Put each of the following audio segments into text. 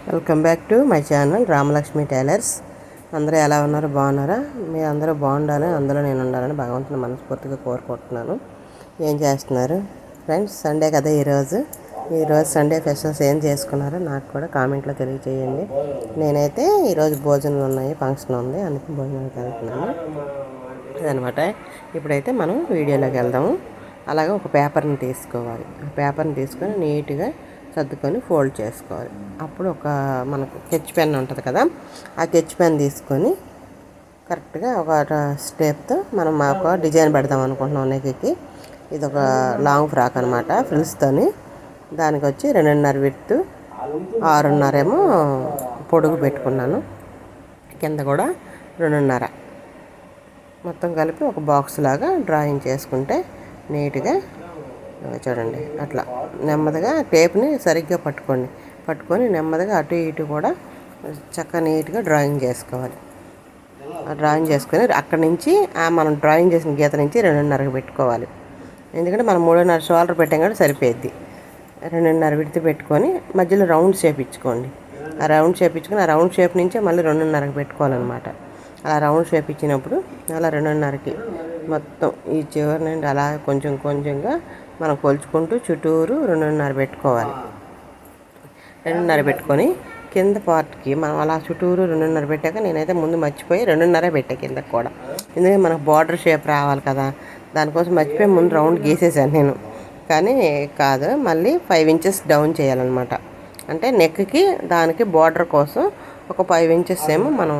Welcome back to my channel Ramalakshmi tailors. అందరూ ఎలా ఉన్నారు? బాగున్నారా? మీరు అందరూ బాగుండాలని, అందులో నేను ఉండాలని భగవంతుని మనస్ఫూర్తిగా కోరుకుంటున్నాను. ఏం చేస్తున్నారు ఫ్రెండ్స్? సండే కదా ఈరోజు సండే స్పెషల్స్ ఏం చేసుకున్నారో నాకు కూడా కామెంట్లో తెలియజేయండి. నేనైతే ఈరోజు భోజనాలు ఉన్నాయి, ఫంక్షన్ ఉంది, అందుకే భోజనానికి వెళ్తున్నాను అదనమాట. ఇప్పుడైతే మనం వీడియోలోకి వెళ్దాము. అలాగే ఒక పేపర్ని తీసుకోవాలి. ఆ పేపర్ని తీసుకొని నీట్గా సర్దుకొని ఫోల్డ్ చేసుకోవాలి. అప్పుడు మనకు స్కెచ్ పెన్ ఉంటుంది కదా, ఆ స్కెచ్ పెన్ తీసుకొని కరెక్ట్గా ఒక స్టెప్తో మనం ఒక డిజైన్ పెడదాం అనుకుంటున్నాం నెక్కి. ఇది ఒక లాంగ్ ఫ్రాక్ అనమాట, ఫ్రిల్స్తోని. దానికి వచ్చి 2.5 విడ్త్, 6.5 ఏమో పొడుగు పెట్టుకున్నాను. కింద కూడా 2.5 మొత్తం కలిపి ఒక బాక్స్ లాగా డ్రాయింగ్ చేసుకుంటే నీట్గా చూడండి. అట్లా నెమ్మదిగా టేప్ని సరిగ్గా పట్టుకొని నెమ్మదిగా అటు ఇటు కూడా చక్కగా నీట్గా డ్రాయింగ్ చేసుకోవాలి. ఆ డ్రాయింగ్ చేసుకొని అక్కడి నుంచి మనం డ్రాయింగ్ చేసిన గీత నుంచి 2.5కి పెట్టుకోవాలి. ఎందుకంటే మనం 3.5 షోల్డర్ పెట్టాం కాబట్టి సరిపోద్ది. 2.5 విడత పెట్టుకొని మధ్యలో రౌండ్ షేప్ ఇచ్చుకోండి. ఆ రౌండ్ షేప్ ఇచ్చుకొని ఆ రౌండ్ షేప్ నుంచే మళ్ళీ 2.5కి పెట్టుకోవాలన్నమాట. అలా రౌండ్ షేప్ ఇచ్చినప్పుడు అలా 2.5కి మొత్తం ఈ చివరి నుండి అలా కొంచెంగా మనం కొలుచుకుంటూ చుట్టూరు 2.5 పెట్టుకోవాలి. 2.5 పెట్టుకొని కింద పార్ట్కి మనం అలా చుట్టూరు 2.5 పెట్టాక నేనైతే ముందు మర్చిపోయి 2.5 పెట్టా కిందకి కూడా. ఎందుకంటే మనకు బార్డర్ షేప్ రావాలి కదా, దానికోసం మర్చిపోయి ముందు రౌండ్ గీసేసాను నేను. కానీ కాదు, మళ్ళీ 5 ఇంచెస్ డౌన్ చేయాలన్నమాట. అంటే నెక్కి దానికి బార్డర్ కోసం ఒక 5 ఇంచెస్ ఏమో మనం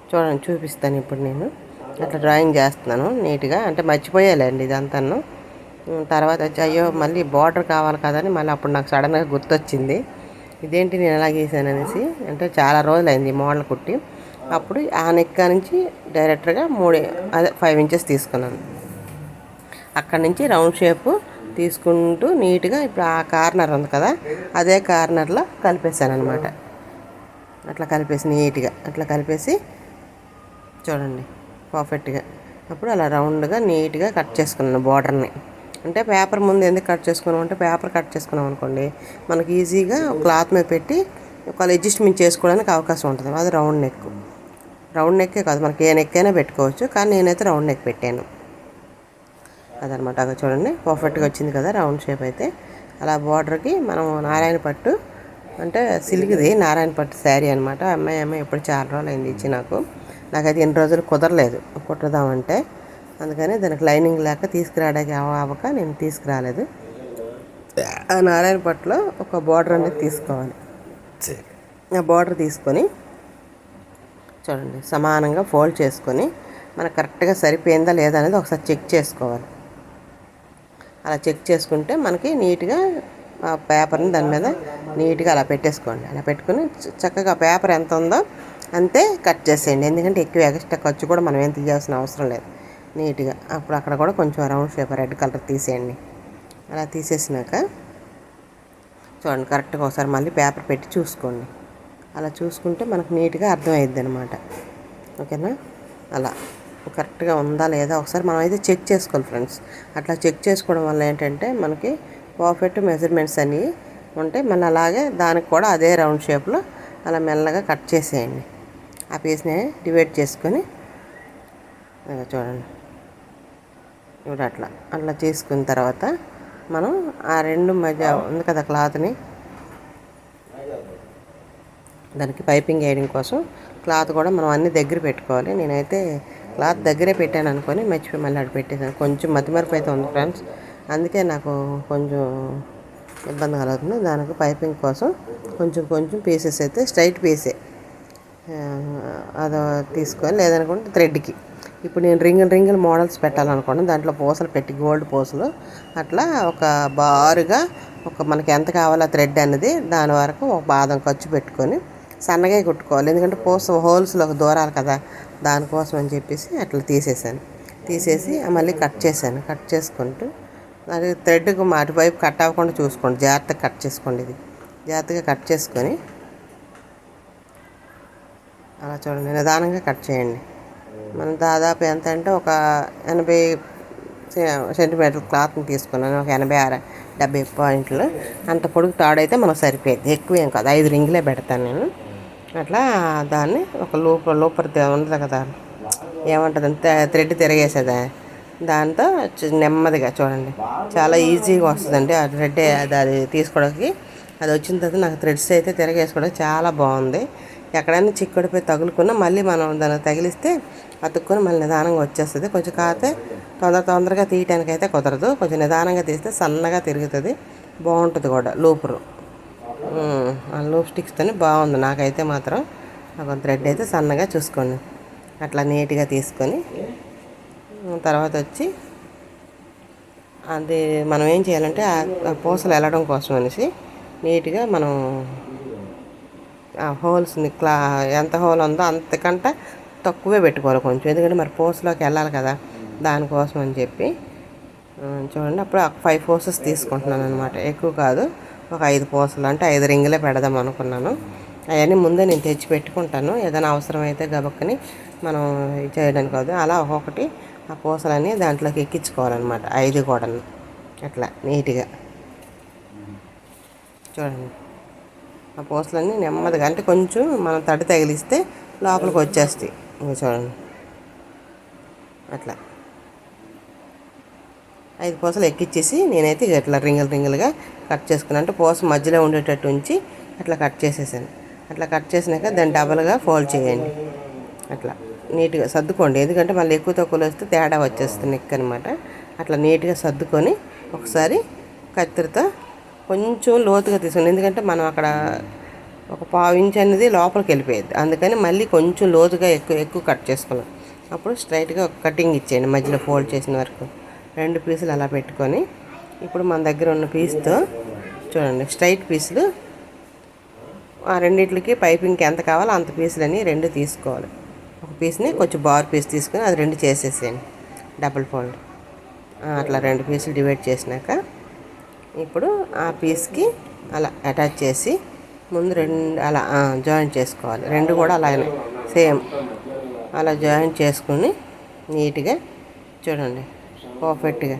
చూడండి, చూపిస్తాను ఇప్పుడు. నేను అట్లా డ్రాయింగ్ చేస్తున్నాను నీట్గా. అంటే మర్చిపోయాలండి ఇదంతాను. తర్వాత వచ్చి అయ్యో మళ్ళీ బార్డర్ కావాలి కదని మళ్ళీ అప్పుడు నాకు సడన్గా గుర్తొచ్చింది, ఇదేంటి నేను ఎలా గీసాను అనేసి. అంటే చాలా రోజులు అయింది మోడల్ కుట్టి. అప్పుడు ఆ నెక్క నుంచి డైరెక్ట్గా 5 ఇంచెస్ తీసుకున్నాను. అక్కడి నుంచి రౌండ్ షేప్ తీసుకుంటూ నీట్గా ఇప్పుడు ఆ కార్నర్ ఉంది కదా, అదే కార్నర్లో కలిపేసాను అనమాట. అట్లా కలిపేసి నీట్గా అట్లా కలిపేసి చూడండి పర్ఫెక్ట్గా. అప్పుడు అలా రౌండ్గా నీట్గా కట్ చేసుకున్నాను బార్డర్ని. అంటే పేపర్ ముందు ఎందుకు కట్ చేసుకున్నాం అంటే, పేపర్ కట్ చేసుకున్నాం అనుకోండి మనకి ఈజీగా క్లాత్ మీద పెట్టి ఒకవేళ అడ్జస్ట్మెంట్ చేసుకోవడానికి అవకాశం ఉంటుంది. అది రౌండ్ నెక్కే కాదు, మనకి ఏ నెక్ అయినా పెట్టుకోవచ్చు, కానీ నేనైతే రౌండ్ నెక్ పెట్టాను అదనమాట. అక్కడ చూడండి పర్ఫెక్ట్గా వచ్చింది కదా రౌండ్ షేప్ అయితే. అలా బార్డర్కి మనం నారాయణ పట్టు అంటే సిల్క్ది నారాయణ పట్టు శారీ అనమాట. అమ్మాయి ఎప్పుడు చాలా రోజులు అయింది ఇచ్చి నాకైతే ఎన్ని రోజులు కుదరలేదు కుట్టదామంటే, అందుకని దానికి లైనింగ్ లేక తీసుకురావడానికి అవ్వక నేను తీసుకురాలేదు. ఆ నారాయణ పట్టులో ఒక బార్డర్ అనేది తీసుకోవాలి. ఆ బార్డర్ తీసుకొని చూడండి సమానంగా ఫోల్డ్ చేసుకొని మనకు కరెక్ట్గా సరిపోయిందా లేదా అనేది ఒకసారి చెక్ చేసుకోవాలి. అలా చెక్ చేసుకుంటే మనకి నీట్గా ఆ పేపర్ని దాని మీద నీట్గా అలా పెట్టేసుకోండి. అలా పెట్టుకుని చక్కగా పేపర్ ఎంత ఉందో అంతే కట్ చేసేయండి. ఎందుకంటే ఎక్కువ ఎక్స్ట్రా ఖర్చు కూడా మనం ఏం తీయాల్సిన అవసరం లేదు. నీట్గా అప్పుడు అక్కడ కూడా కొంచెం రౌండ్ షేప్ రెడ్ కలర్ తీసేయండి. అలా తీసేసినాక చూడండి కరెక్ట్గా ఒకసారి మళ్ళీ పేపర్ పెట్టి చూసుకోండి. అలా చూసుకుంటే మనకు నీట్గా అర్థమవుద్ది అనమాట. ఓకేనా? అలా కరెక్ట్గా ఉందా లేదా ఒకసారి మనం అయితే చెక్ చేసుకోవాలి ఫ్రెండ్స్. అట్లా చెక్ చేసుకోవడం వల్ల ఏంటంటే మనకి పర్ఫెక్ట్ మెజర్మెంట్స్ అన్నీ ఉంటాయి. మళ్ళీ అలాగే దానికి కూడా అదే రౌండ్ షేప్లో అలా మెల్లగా కట్ చేసేయండి. ఆ పీస్ని డివైడ్ చేసుకొని చూడండి ఇప్పుడు అట్లా చేసుకున్న తర్వాత మనం ఆ రెండు మధ్య ఉంది కదా క్లాత్ని, దానికి పైపింగ్ వేయడం కోసం క్లాత్ కూడా మనం అన్నీ దగ్గర పెట్టుకోవాలి. నేనైతే క్లాత్ దగ్గరే పెట్టాను అనుకొని మర్చిపోయి మళ్ళీ అటు పెట్టేసాను. కొంచెం మతిమరుపు అయితే ఉంది ఫ్రెండ్స్, అందుకే నాకు కొంచెం ఇబ్బంది కలుగుతుంది. దానికి పైపింగ్ కోసం కొంచెం పీసెస్ అయితే స్ట్రైట్ పీసే అది తీసుకొని, లేదనుకుంటే థ్రెడ్కి ఇప్పుడు నేను రింగులు మోడల్స్ పెట్టాలనుకోండి, దాంట్లో పూసలు పెట్టి గోల్డ్ పూసలు అట్లా ఒక బారుగా మనకి ఎంత కావాలో థ్రెడ్ అనేది దాని వరకు ఒక పాదం ఖర్చు పెట్టుకొని సన్నగా కుట్టుకోవాలి. ఎందుకంటే పూస హోల్స్లోకి దూరాలి కదా, దానికోసం అని చెప్పేసి అట్లా తీసేసి మళ్ళీ కట్ చేసుకుంటూ అది థ్రెడ్కి అటువైపు కట్ అవ్వకుండా చూసుకోండి, జాగ్రత్తగా కట్ చేసుకోండి. ఇది జాగ్రత్తగా కట్ చేసుకొని అలా చూడండి నిదానంగా కట్ చేయండి. మనం దాదాపు ఎంత అంటే ఒక 80 సెంటీమీటర్ క్లాత్ని తీసుకున్నాను. ఒక 86 70 పాయింట్లు. అంత పొడుగు తాడైతే మనకు సరిపోయింది, ఎక్కువ ఏం కాదు, 5 రింగులే పెడతాను నేను. అట్లా దాన్ని ఒక లోపర్ ఉంటుంది కదా, ఏమంటుంది అంతే, థ్రెడ్ తిరగేసేదా, దాంతో నెమ్మదిగా చూడండి చాలా ఈజీగా వస్తుందండి ఆ థ్రెడ్. అది తీసుకోవడానికి, అది వచ్చిన తర్వాత నాకు థ్రెడ్స్ అయితే తిరగేసుకోవడానికి చాలా బాగుంది. ఎక్కడైనా చిక్కుడిపోయి తగులుకున్నా మళ్ళీ మనం దాన్ని తగిలిస్తే అతుక్కొని మళ్ళీ నిదానంగా వచ్చేస్తుంది. కొంచెం కాతే తొందరగా తీయటానికి అయితే కుదరదు, కొంచెం నిదానంగా తీస్తే సన్నగా తిరుగుతుంది, బాగుంటుంది కూడా లూపరు. ఆ లూప్ స్టిక్స్తో బాగుంది నాకైతే మాత్రం. ఒక థ్రెడ్ అయితే సన్నగా చూసుకోండి, అట్లా నీట్గా తీసుకొని తర్వాత వచ్చి అది మనం ఏం చేయాలంటే ఆ పూసలు వెళ్ళడం కోసం అనేసి నీట్గా మనం ఆ హోల్స్ని ఎంత హోల్ ఉందో అంతకంటే తక్కువే పెట్టుకోవాలి కొంచెం, ఎందుకంటే మరి పూసలోకి వెళ్ళాలి కదా, దానికోసం అని చెప్పి. చూడండి అప్పుడు 5 పూసెస్ తీసుకుంటున్నాను అనమాట, ఎక్కువ కాదు, ఒక 5 పూసలు, అంటే 5 రింగులే పెడదాం అనుకున్నాను. అవన్నీ ముందే నేను తెచ్చి పెట్టుకుంటాను, ఏదైనా అవసరమైతే గబక్కని మనం చేయడానికి కాదు. అలా ఒక్కొక్కటి ఆ పూసలన్నీ దాంట్లోకి ఎక్కించుకోవాలన్నమాట, 5 కూడా అట్లా నీట్గా. చూడండి ఆ పూసలన్నీ నెమ్మదిగా, అంటే కొంచెం మనం తడి తగిలిస్తే లోపలికి వచ్చేస్తాయి. చూడండి అట్లా 5 పూసలు ఎక్కిచ్చేసి నేనైతే ఇట్లా రింగులుగా కట్ చేసుకున్నాను. అంటే పూస మధ్యలో ఉండేటట్టు ఉంచి అట్లా కట్ చేసేసాను. అట్లా కట్ చేసినాక దాన్ని డబల్గా ఫోల్డ్ చేయండి, అట్లా నీట్గా సర్దుకోండి, ఎందుకంటే మళ్ళీ ఎక్కువ తక్కువలో వస్తే తేడా వచ్చేస్తుంది నెక్ అనమాట. అట్లా నీట్గా సర్దుకొని ఒకసారి కత్తిరితో కొంచెం లోతుగా తీసుకోండి, ఎందుకంటే మనం అక్కడ ఒక 1/2 ఇంచ్ అనేది లోపలికి వెళ్ళిపోయేది, అందుకని మళ్ళీ కొంచెం లోతుగా ఎక్కువ కట్ చేసుకున్నాం. అప్పుడు స్ట్రైట్గా ఒక కటింగ్ ఇచ్చేయండి మధ్యలో ఫోల్డ్ చేసిన వరకు. 2 పీసులు అలా పెట్టుకొని ఇప్పుడు మన దగ్గర ఉన్న పీస్తో చూడండి స్ట్రైట్ పీసులు ఆ రెండిట్లకి పైపింగ్కి ఎంత కావాలో అంత పీసులని 2 తీసుకోవాలి. ఒక పీస్ని కొంచెం బార్ పీస్ తీసుకొని అది 2 చేసేసేయండి, డబుల్ ఫోల్డ్. అట్లా 2 పీసులు డివైడ్ చేసినాక ఇప్పుడు ఆ పీస్కి అలా అటాచ్ చేసి ముందు 2 అలా జాయింట్ చేసుకోవాలి, 2 కూడా అలాగే సేమ్ అలా జాయింట్ చేసుకుని నీట్గా చూడండి పర్ఫెక్ట్గా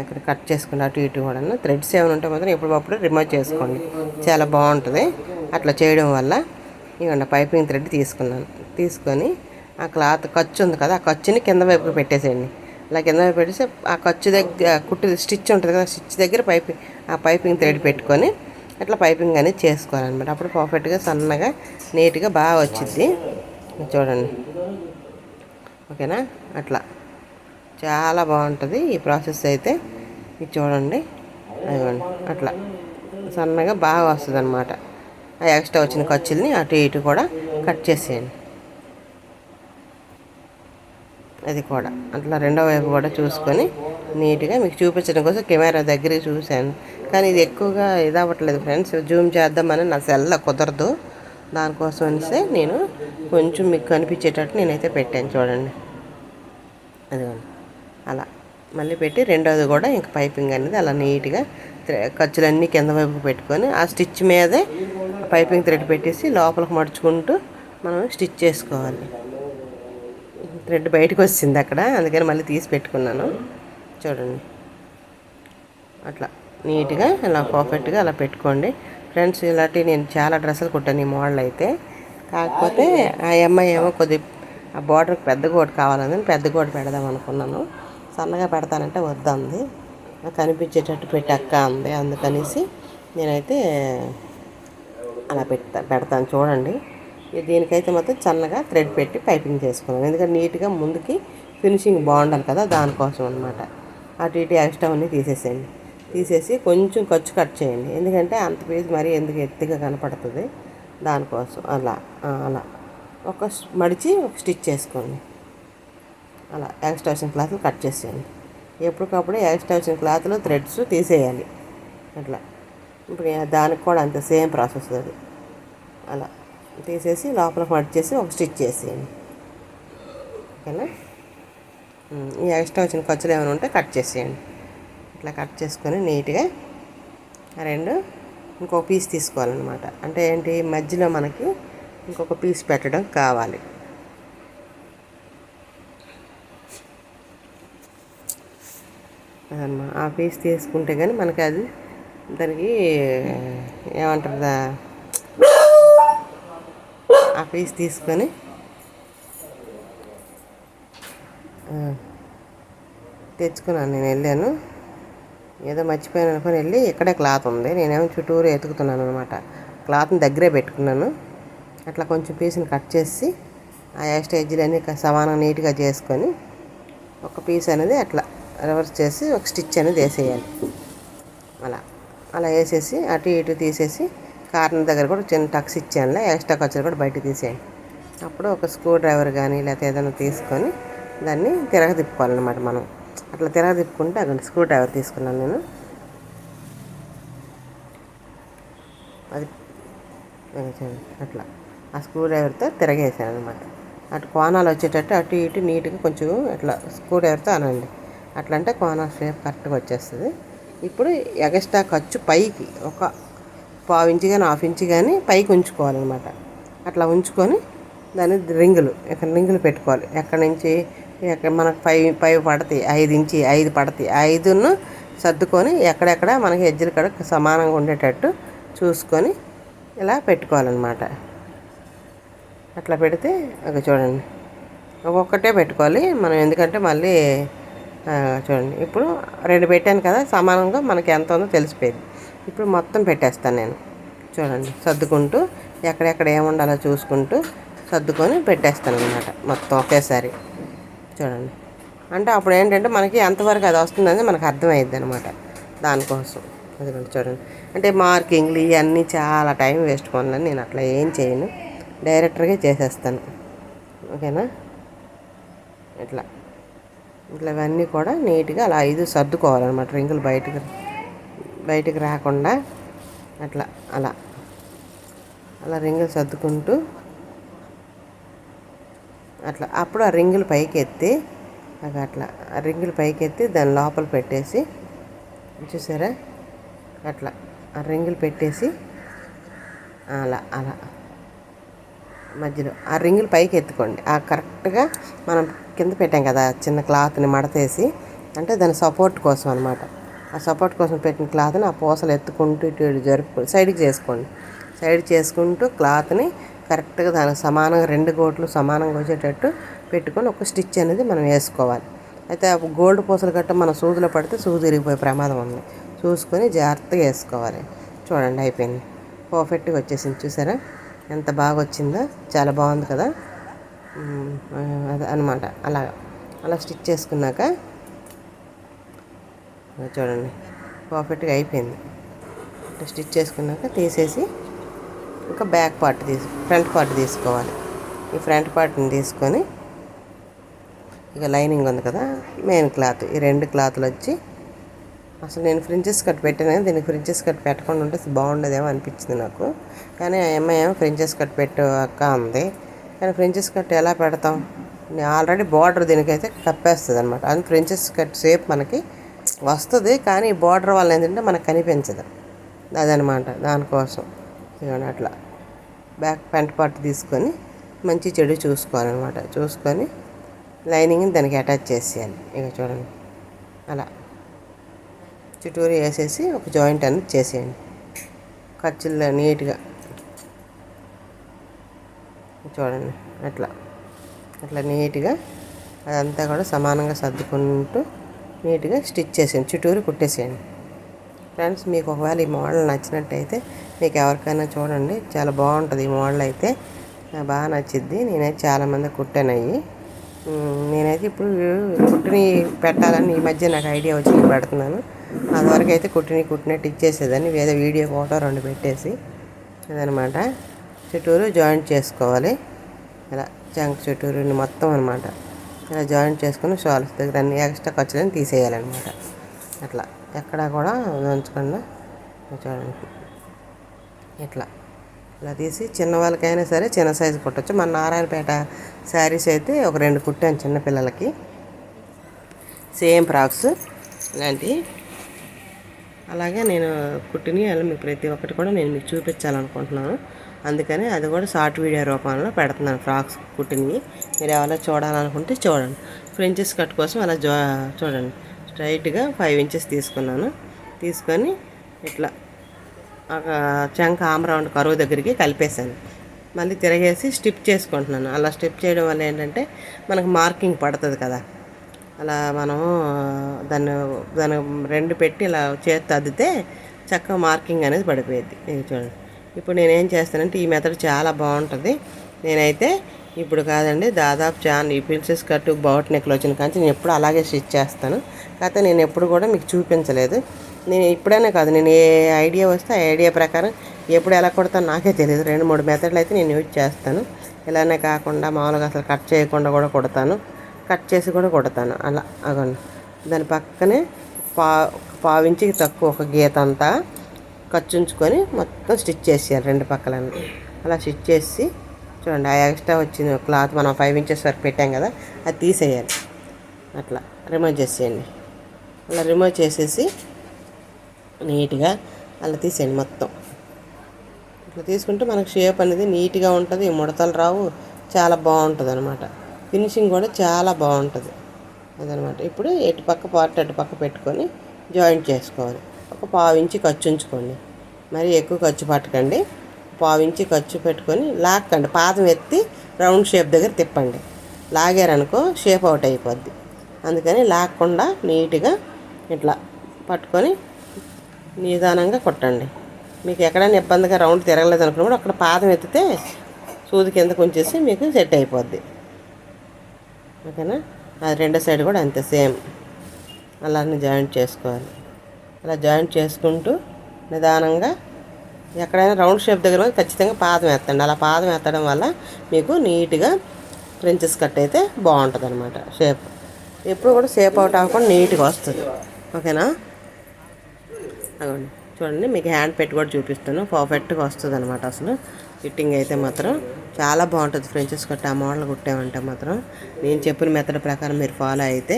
ఇక్కడ కట్ చేసుకుని అటు ఇటు కూడా థ్రెడ్స్ ఏమైనా ఉంటే మాత్రం ఎప్పుడప్పుడు రిమూవ్ చేసుకోండి, చాలా బాగుంటుంది అట్లా చేయడం వల్ల. ఇవ్వండి పైపింగ్ థ్రెడ్ తీసుకొని ఆ క్లాత్ ఖర్చు ఉంది కదా, ఆ ఖర్చుని కింద వైపుకి పెట్టేసేయండి. ఇలా కింద వైపు పెట్టేసి ఆ ఖర్చు దగ్గర కుట్టు స్టిచ్ ఉంటుంది కదా, స్టిచ్ దగ్గర పైపింగ్ థ్రెడ్ పెట్టుకొని అట్లా పైపింగ్ అనేది చేసుకోవాలన్నమాట. అప్పుడు పర్ఫెక్ట్గా సన్నగా నీట్గా బాగా వచ్చింది. చూడండి ఓకేనా, అట్లా చాలా బాగుంటుంది ఈ ప్రాసెస్ అయితే. ఇది చూడండి అదిగోండి అట్లా సన్నగా బాగా వస్తుంది అనమాట. ఆ ఎక్స్ట్రా వచ్చిన ఖర్చుల్ని అటు ఇటు కూడా కట్ చేసేయండి. అది కూడా అట్లా రెండో వైపు కూడా చూసుకొని నీట్గా మీకు చూపించడం కోసం కెమెరా దగ్గరికి చూశాను, కానీ ఇది ఎక్కువగా ఇది అవ్వట్లేదు ఫ్రెండ్స్, జూమ్ చేద్దామని నా సెల్లో కుదరదు. దానికోసం అనేసి నేను కొంచెం మీకు కనిపించేటట్టు నేనైతే పెట్టాను చూడండి. అదిగోండి అలా మళ్ళీ పెట్టి రెండోది కూడా ఇంక పైపింగ్ అనేది అలా నీట్గా ఖర్చులన్నీ కింద వైపు పెట్టుకొని ఆ స్టిచ్ మీదే పైపింగ్ థ్రెడ్ పెట్టేసి లోపలికి మడుచుకుంటూ మనం స్టిచ్ చేసుకోవాలి. థ్రెడ్ బయటకు వచ్చింది అక్కడ, అందుకని మళ్ళీ తీసి పెట్టుకున్నాను. చూడండి అట్లా నీట్గా అలా పర్ఫెక్ట్గా అలా పెట్టుకోండి ఫ్రెండ్స్. ఇలాంటి నేను చాలా డ్రెస్సులు కుట్టాను ఈ మోడల్ అయితే, కాకపోతే ఆ అమ్మాయి ఏమో కొద్ది ఆ బార్డర్కి పెద్ద గోటు కావాలని పెద్ద గోటు పెడదాం అనుకున్నాను, సన్నగా పెడతానంటే వద్దంది, కనిపించేటట్టు పెట్టక్క అంది, అందుకనేసి నేనైతే అలా పెడతాను చూడండి. దీనికైతే మాత్రం సన్నగా థ్రెడ్ పెట్టి పైపింగ్ చేసుకున్నాను, ఎందుకంటే నీట్గా ముందుకి ఫినిషింగ్ బాగుండాలి కదా, దానికోసం అనమాట. అటు ఇటు ఎక్స్ట్రా అన్నీ తీసేసి కొంచెం ఖర్చు కట్ చేయండి, ఎందుకంటే అంత పీస్ మరీ ఎందుకు ఎత్తుగా కనపడుతుంది, దానికోసం అలా ఒక మడిచి ఒక స్టిచ్ చేసుకోండి. అలా ఎక్స్ట్రా వచ్చిన క్లాత్లు కట్ చేసేయండి, ఎప్పటికప్పుడు ఎక్స్ట్రా వచ్చిన క్లాత్లో థ్రెడ్స్ తీసేయాలి. అట్లా ఇప్పుడు దానికి కూడా అంతే సేమ్ ప్రాసెస్ అది. అలా తీసేసి లోపల మడి చేసి ఒక స్టిచ్ చేసేయండి, ఓకేనా. ఈ ఎక్స్ట్రా వచ్చిన ఖర్చులు ఏమైనా ఉంటే కట్ చేసేయండి. ఇట్లా కట్ చేసుకొని నీట్గా రెండు ఇంకొక పీస్ తీసుకోవాలన్నమాట. అంటే ఏంటి, మధ్యలో మనకి ఇంకొక పీస్ పెట్టడం కావాలి. అదమ్మా ఆ పీస్ తీసుకుంటే కానీ మనకి అది దానికి ఏమంటారు ఆ పీస్ తీసుకొని తెచ్చుకున్నాను. నేను వెళ్ళాను, ఏదో మర్చిపోయాను అనుకుని వెళ్ళి ఇక్కడే క్లాత్ ఉంది, నేనేమో చుట్టూరు ఎతుకుతున్నాను అనమాట. క్లాత్ని దగ్గరే పెట్టుకున్నాను. అట్లా కొంచెం పీస్ని కట్ చేసి ఆ ఎక్స్ట్రా ఎడ్జ్లన్నీ సమానంగా నీట్గా చేసుకొని ఒక పీస్ అనేది అట్లా రివర్స్ చేసి ఒక స్టిచ్ అనేది వేసేయాలి. అలా అలా వేసేసి అటు ఇటు తీసేసి కార్నర్ దగ్గర కూడా చిన్న టక్స్ ఇచ్చాను, ఎక్స్ట్రా ఖర్చులు కూడా బయట తీసేయండి. అప్పుడు ఒక స్క్రూ డ్రైవర్ కానీ లేకపోతే ఏదైనా తీసుకొని దాన్ని తిప్పుకోవాలన్నమాట. మనం అట్లా తిప్పుకుంటే అక్కడ స్క్రూ డ్రైవర్ తీసుకున్నాను నేను. అది అట్లా ఆ స్క్రూ డ్రైవర్తో తిరగేసాను అనమాట. అటు కోణాలు వచ్చేటట్టు అటు ఇటు నీట్గా కొంచెం అట్లా స్క్రూ డ్రైవర్తో అనండి. అట్లా అంటే కోణాల షేప్ కరెక్ట్గా వచ్చేస్తుంది. ఇప్పుడు ఎగస్ట్రా ఖర్చు పైకి ఒక పావు ఇంచు కానీ హాఫ్ ఇంచు కానీ పైకి ఉంచుకోవాలన్నమాట. అట్లా ఉంచుకొని దాన్ని రింగులు పెట్టుకోవాలి. ఎక్కడి నుంచి మనకు 5 పడతాయి, 5 ఇంచి 5 పడతాయి. 5ను సర్దుకొని ఎక్కడెక్కడ మనకి ఎడ్జులు కూడా సమానంగా ఉండేటట్టు చూసుకొని ఇలా పెట్టుకోవాలన్నమాట. అట్లా పెడితే అది చూడండి, ఒక్కొక్కటే పెట్టుకోవాలి మనం, ఎందుకంటే మళ్ళీ చూడండి ఇప్పుడు 2 పెట్టాను కదా, సమానంగా మనకి ఎంత ఉందో తెలిసిపోయింది. ఇప్పుడు మొత్తం పెట్టేస్తాను నేను. చూడండి సర్దుకుంటూ ఎక్కడెక్కడ ఏముండాలో చూసుకుంటూ సర్దుకొని పెట్టేస్తాను అనమాట మొత్తం ఒకేసారి. చూడండి అంటే అప్పుడు ఏంటంటే మనకి ఎంతవరకు అది వస్తుందని మనకు అర్థమైద్ది అనమాట. దానికోసం అది చూడండి, అంటే మార్కింగ్లు ఇవన్నీ చాలా టైం వేస్ట్ కొనలేను నేను, అట్లా ఏం చేయను, డైరెక్టర్గా చేసేస్తాను. ఓకేనా? ఇట్లా ఇవన్నీ కూడా నీట్గా అలా 5 సర్దుకోవాలన్నమాట. రింగులు బయటికి రాకుండా అలా రింగులు సర్దుకుంటూ అప్పుడు ఆ రింగులు పైకి ఎత్తి ఆ రింగులు పైకి ఎత్తి దాని లోపల పెట్టేసి, చూసారా అట్లా ఆ రింగులు పెట్టేసి అలా మధ్యలో ఆ రింగులు పైకి ఎత్తుకోండి. ఆ కరెక్ట్గా మనం కింద పెట్టాం కదా చిన్న క్లాత్ని మడతేసి, అంటే దాని సపోర్ట్ కోసం అనమాట. ఆ సపోర్ట్ కోసం పెట్టిన క్లాత్ని ఆ పూసలు ఎత్తుకుంటూ ఇటు జరుపుకొని సైడ్కి చేసుకుంటూ క్లాత్ని కరెక్ట్గా దానికి సమానంగా 2 గోట్లు సమానంగా వచ్చేటట్టు పెట్టుకొని ఒక స్టిచ్ అనేది మనం వేసుకోవాలి. అయితే ఆ గోల్డ్ పూసలు గట్ట మన సూదిలో పడితే సూది విరిగిపోయే ప్రమాదం ఉంది, చూసుకొని జాగ్రత్తగా వేసుకోవాలి. చూడండి అయిపోయింది, పర్ఫెక్ట్గా వచ్చేసింది. చూసారా ఎంత బాగా వచ్చిందో, చాలా బాగుంది కదా. అది అనమాట. అలా స్టిచ్ చేసుకున్నాక చూడండి పర్ఫెక్ట్గా అయిపోయింది. స్టిచ్ చేసుకున్నాక తీసేసి ఇంకా ఫ్రంట్ పార్ట్ తీసుకోవాలి. ఈ ఫ్రంట్ పార్ట్ని తీసుకొని ఇక లైనింగ్ ఉంది కదా, మెయిన్ క్లాత్, ఈ 2 క్లాత్లు వచ్చి, అసలు నేను ఫ్రించెస్ కట్ పెట్టాను కానీ దీనికి ఫ్రించెస్ కట్ పెట్టకుండా ఉంటే బాగుండేదేమో అనిపించింది నాకు. కానీ ఆ అమ్మాయి ఏమో ఫ్రించెస్ కట్ పెట్టు అక్క ఉంది. కానీ ఫ్రించెస్ కట్ ఎలా పెడతాం, ఆల్రెడీ బార్డర్ దీనికైతే కప్పేస్తుంది అనమాట. అది ఫ్రించెస్ కట్ షేప్ మనకి వస్తుంది, కానీ బార్డర్ వల్ల ఏంటంటే మనకు కనిపించదు, అదనమాట. దానికోసం ఇవన్నీ అట్లా ఫ్రంట్ పార్ట్ తీసుకొని మంచి చెడు చూసుకోవాలన్నమాట. చూసుకొని లైనింగ్ని దానికి అటాచ్ చేసేయాలి. ఇక చూడండి అలా చుట్టూరు వేసేసి ఒక జాయింట్ అనేది చేసేయండి. ఖర్చుల్లో నీట్గా చూడండి అట్లా నీట్గా అదంతా కూడా సమానంగా సర్దుకుంటూ నీట్గా స్టిచ్ చేసేయండి, చుట్టూరు కుట్టేసేయండి. ఫ్రెండ్స్ మీకు ఒకవేళ ఈ మోడల్ నచ్చినట్టయితే మీకు ఎవరికైనా చూడండి, చాలా బాగుంటుంది ఈ మోడల్ అయితే, బాగా నచ్చిద్ది. నేనైతే చాలామంది కుట్టానయ్యి. నేనైతే ఇప్పుడు కుట్టిని పెట్టాలని ఈ మధ్య నాకు ఐడియా వచ్చి పెడుతున్నాను. అదివరకు అయితే కుట్టినట్టు ఇచ్చేసేదాన్ని, ఏదో వీడియో ఫోటో 2 పెట్టేసి అదనమాట. చుట్టూరు జాయింట్ చేసుకోవాలి. ఇలా జంక్ చుట్టూరు మొత్తం అనమాట. ఇలా జాయింట్ చేసుకుని షాల్స్ దగ్గర అన్ని ఎక్స్ట్రా ఖర్చులను తీసేయాలన్నమాట. అట్లా ఎక్కడా కూడా ఉంచకుండా చూడండి ఇలా తీసి చిన్న వాళ్ళకైనా సరే చిన్న సైజు కుట్టచ్చు. మన నారాయణపేట శారీస్ అయితే ఒక 2 కుట్టాను చిన్నపిల్లలకి, సేమ్ ఫ్రాక్స్ ఇలాంటివి. అలాగే నేను కుట్టిని అలా మీకు ప్రతి ఒక్కటి కూడా నేను మీకు చూపించాలనుకుంటున్నాను. అందుకని అది కూడా షార్ట్ వీడియో రూపంలో పెడుతున్నాను. ఫ్రాక్స్ కుట్టినవి మీరు ఎవరైనా చూడాలనుకుంటే చూడండి. ఫ్రెంచెస్ కట్ కోసం అలా చూడండి స్ట్రైట్గా 5 ఇంచెస్ తీసుకున్నాను. తీసుకొని ఇట్లా ఒక చంక ఆమ్ రౌండ్ కరువు దగ్గరికి కలిపేశాను. మళ్ళీ తిరగేసి స్టిప్ చేసుకుంటున్నాను. అలా స్టిప్ చేయడం వల్ల ఏంటంటే మనకు మార్కింగ్ పడుతుంది కదా, అలా మనం దాన్ని దాని 2 పెట్టి ఇలా చేతి అద్దితే చక్కగా మార్కింగ్ అనేది పడిపోయింది. ఇది చూడండి. ఇప్పుడు నేనేం చేస్తానంటే ఈ మెథడ్ చాలా బాగుంటుంది. నేనైతే ఇప్పుడు కాదండి, దాదాపు ఈ ప్రిన్సెస్ కట్ బౌట్ నెక్లు వచ్చిన కానీ నేను ఎప్పుడు అలాగే స్టిచ్ చేస్తాను. కాకపోతే నేను ఎప్పుడు కూడా మీకు చూపించలేదు. నేను ఇప్పుడైనా కాదు, నేను ఏ ఐడియా వస్తే ఆ ఐడియా ప్రకారం ఎప్పుడు ఎలా కొడతాను నాకే తెలియదు. 2-3 మెథడ్లు అయితే నేను యూజ్ చేస్తాను. ఇలానే కాకుండా మామూలుగా అసలు కట్ చేయకుండా కూడా కొడతాను, కట్ చేసి కూడా కొడతాను. అలా అగోండి, దాని పక్కనే పావించికి తక్కువ ఒక గీత అంతా ఖర్చుంచుకొని మొత్తం స్టిచ్ చేసేయాలి 2 పక్కలను. అలా స్టిచ్ చేసి చూడండి, ఆ ఎక్స్ట్రా వచ్చిన క్లాత్ మనం 5 ఇంచెస్ వరకు పెట్టాం కదా, అది తీసేయాలి. అట్లా రిమూవ్ చేసేయండి. అలా రిమూవ్ చేసేసి నీట్గా అలా తీసేయండి మొత్తం. ఇట్లా తీసుకుంటే మనకు షేప్ అనేది నీట్గా ఉంటుంది, ముడతలు రావు, చాలా బాగుంటుంది అనమాట. ఫినిషింగ్ కూడా చాలా బాగుంటుంది అదనమాట. ఇప్పుడు అటు పక్క పెట్టుకొని జాయింట్ చేసుకోవాలి. ఒక 1/4 ఇంచు ఖర్చు ఉంచుకోండి, మరి ఎక్కువ ఖర్చు పట్టకండి. 1/4 ఇంచు ఖర్చు పెట్టుకొని లాక్కండి, పాదం ఎత్తి రౌండ్ షేప్ దగ్గర తిప్పండి. లాగారనుకో షేప్ అవుట్ అయిపోద్ది. అందుకని లాక్కుండా నీట్గా ఇట్లా పట్టుకొని నిదానంగా కొట్టండి. మీకు ఎక్కడైనా ఇబ్బందిగా రౌండ్ తిరగలేదు అనుకున్నప్పుడు అక్కడ పాదం ఎత్తితే సూది కిందకు ఉంచేసి మీకు సెట్ అయిపోద్ది. ఓకేనా? అది రెండో సైడ్ కూడా అంతే సేమ్ అలానే జాయింట్ చేసుకోవాలి. అలా జాయింట్ చేసుకుంటూ నిదానంగా ఎక్కడైనా రౌండ్ షేప్ దగ్గర ఖచ్చితంగా పాదం ఎత్తండి. అలా పాదం ఎత్తడం వల్ల మీకు నీట్గా ప్రిన్సెస్ కట్ అయితే బాగుంటుంది అనమాట. షేప్ ఎప్పుడు కూడా షేప్ అవుట్ అవ్వకుండా నీట్గా వస్తుంది. ఓకేనా? అవ్వండి చూడండి, మీకు హ్యాండ్ పెట్టి కూడా చూపిస్తాను. పర్ఫెక్ట్గా వస్తుంది అనమాట. అసలు ఫిట్టింగ్ అయితే మాత్రం చాలా బాగుంటుంది. ప్రిన్సెస్ కట్ ఆ మోడల్ కుట్టామంటే మాత్రం నేను చెప్పిన మెథడ్ ప్రకారం మీరు ఫాలో అయితే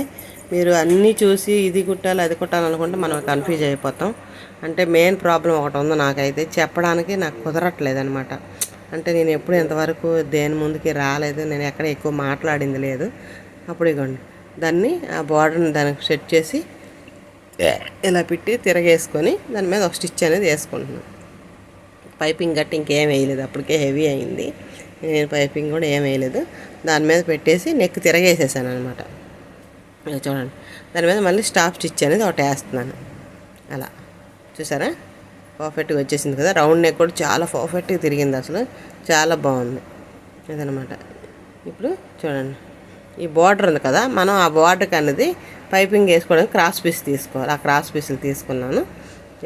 మీరు అన్నీ చూసి ఇది కుట్టాలి అది కుట్టాలనుకుంటే మనం కన్ఫ్యూజ్ అయిపోతాం. అంటే మెయిన్ ప్రాబ్లం ఒకటి ఉంది నాకైతే, చెప్పడానికి నాకు కుదరట్లేదు అనమాట. అంటే నేను ఎప్పుడు ఇంతవరకు దేని ముందుకి రాలేదు, నేను ఎక్కడ ఎక్కువ మాట్లాడింది లేదు. అప్పుడు ఇగోండి దాన్ని ఆ బార్డర్ని దానికి సెట్ చేసి ఇలా పెట్టి తిరగేసుకొని దాని మీద ఒక స్టిచ్ అనేది వేసుకుంటున్నాను. పైపింగ్ గట్టి ఇంకేం వేయలేదు, అప్పటికే హెవీ అయింది. నేను పైపింగ్ కూడా ఏం వేయలేదు. దాని మీద పెట్టేసి నెక్ తిరగేసేసాను అనమాట. చూడండి, దాని మీద మళ్ళీ స్టాప్ స్టిచ్ అనేది ఒకటి వేస్తున్నాను. అలా చూసారా, పర్ఫెక్ట్గా వచ్చేసింది కదా. రౌండ్ నెక్ కూడా చాలా పర్ఫెక్ట్గా తిరిగింది, అసలు చాలా బాగుంది అదనమాట. ఇప్పుడు చూడండి, ఈ బార్డర్ ఉంది కదా, మనం ఆ బార్డర్కి అనేది పైపింగ్ వేసుకోవడానికి క్రాస్ పీస్ తీసుకోవాలి. ఆ క్రాస్ పీసులు తీసుకున్నాను.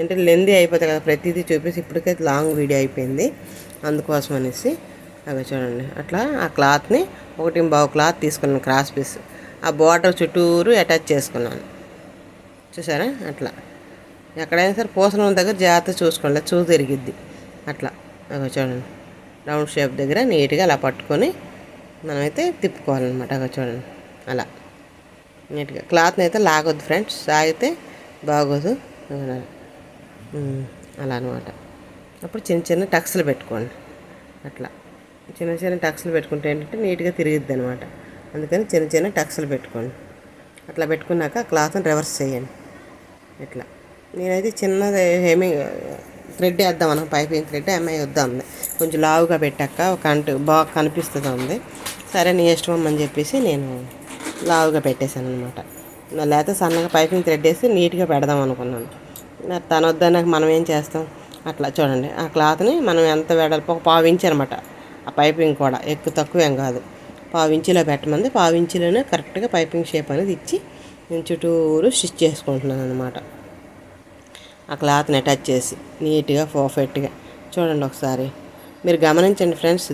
అంటే లెందీ అయిపోతుంది కదా, ప్రతిదీ చూపేసి ఇప్పటికైతే లాంగ్ వీడియో అయిపోయింది, అందుకోసం అనేసి. అవి చూడండి, అట్లా ఆ క్లాత్ని 1.25 క్లాత్ తీసుకున్నాను క్రాస్ పీస్. ఆ బార్డర్ చుట్టూరు అటాచ్ చేసుకున్నాను. చూసారా, అట్లా ఎక్కడైనా సరే పూసల దగ్గర జాగ్రత్త చూసుకోండి, చూసి తిరిగిద్ది. అట్లా అవి చూడండి, రౌండ్ షేప్ దగ్గర నీట్గా అలా పట్టుకొని మనమైతే తిప్పుకోవాలన్నమాట. అవి చూడండి, అలా నీట్గా క్లాత్ని అయితే లాగొద్దు ఫ్రెండ్స్, సాగితే బాగోదు. అలా అనమాట. అప్పుడు చిన్న చిన్న టక్స్లు పెట్టుకోండి. అట్లా చిన్న చిన్న టక్స్లు పెట్టుకుంటే ఏంటంటే నీట్గా తిరిగిద్ది అనమాట. అందుకని చిన్న చిన్న టక్స్లు పెట్టుకోండి. అట్లా పెట్టుకున్నాక క్లాత్ని రివర్స్ చేయండి. ఇట్లా నేనైతే చిన్నది ఏమి థ్రెడ్ వేద్దాం మనం, పైపింగ్ థ్రెడ్ అమ్మాయి వద్దాం ఉంది, కొంచెం లావుగా పెట్టాక ఒక బాగా కనిపిస్తుంది ఉంది. సరే నీ ఇష్టం అని చెప్పేసి నేను లావుగా పెట్టేశాను అనమాట. లేకపోతే సన్నగా పైపింగ్ థ్రెడ్ వేసి నీట్గా పెడదాం అనుకున్నాను. తను వద్దన్నాక మనం ఏం చేస్తాం. అట్లా చూడండి, ఆ క్లాత్ని మనం ఎంత వెడల్పు ఒక 1/4 ఇంచు అనమాట. ఆ పైపింగ్ కూడా ఎక్కువ తక్కువ ఏం కాదు, 1/4 ఇంచులో పెట్టమంది. 1/4 ఇంచులోనే కరెక్ట్గా పైపింగ్ షేప్ అనేది ఇచ్చి నేను చుట్టూరు స్టిచ్ చేసుకుంటున్నాను అనమాట. ఆ క్లాత్ని అటాచ్ చేసి నీట్గా పర్ఫెక్ట్గా చూడండి. ఒకసారి మీరు గమనించండి ఫ్రెండ్స్,